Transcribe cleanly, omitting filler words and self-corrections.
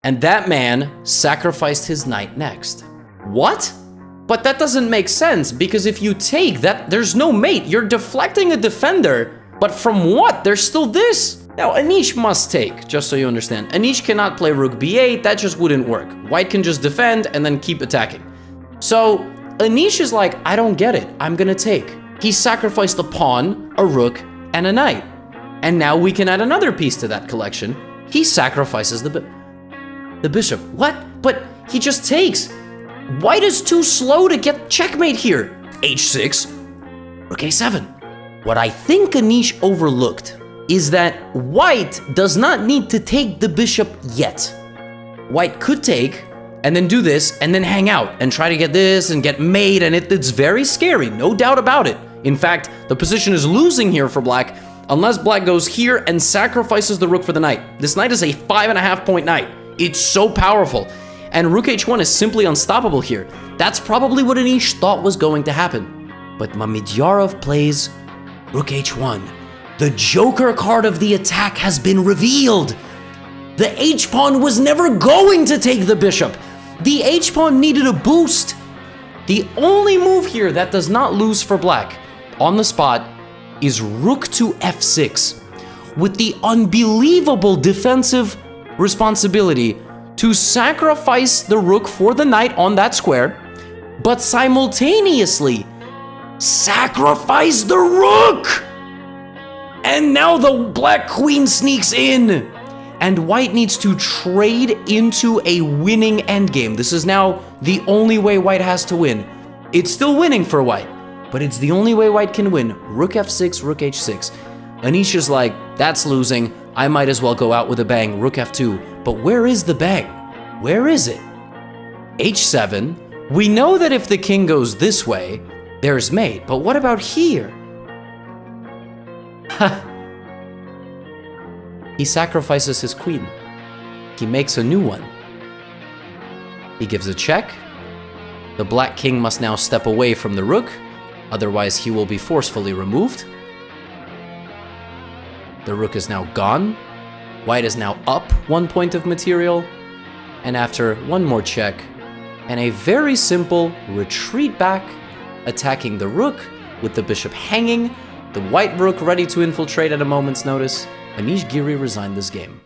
And that man sacrificed his knight next. What? But that doesn't make sense, because if you take that, there's no mate. You're deflecting a defender, but from what? There's still this. Now, Anish must take, just so you understand. Anish cannot play rook b8, that just wouldn't work. White can just defend and then keep attacking. So, Anish is like, I don't get it, I'm gonna take. He sacrificed a pawn, a rook, and a knight. And now we can add another piece to that collection. He sacrifices the bishop. What? But he just takes. White is too slow to get checkmate here. h6, rook a7. What I think Anish overlooked is that White does not need to take the bishop yet. White could take, and then do this, and then hang out, and try to get this, and get mate, and it's very scary, no doubt about it. In fact, the position is losing here for Black, unless Black goes here and sacrifices the rook for the knight. This knight is a 5.5 point knight. It's so powerful. And rook h1 is simply unstoppable here. That's probably what Anish thought was going to happen. But Mamedyarov plays rook h1. The joker card of the attack has been revealed. The h-pawn was never going to take the bishop. The h-pawn needed a boost. The only move here that does not lose for Black on the spot is rook to f6, with the unbelievable defensive responsibility to sacrifice the rook for the knight on that square, but simultaneously sacrifice the rook! And now the Black queen sneaks in, and White needs to trade into a winning endgame. This is now the only way White has to win. It's still winning for White, but it's the only way White can win. Rook f6, rook h6. Anish is like, that's losing. I might as well go out with a bang, rook f2. But where is the bang? Where is it? h7. We know that if the king goes this way, there's mate. But what about here? He sacrifices his queen. He makes a new one. He gives a check. The Black king must now step away from the rook, otherwise he will be forcefully removed. The rook is now gone. White is now up 1 point of material. And after one more check, and a very simple retreat back, attacking the rook with the bishop hanging, the white rook ready to infiltrate at a moment's notice, Anish Giri resigned this game.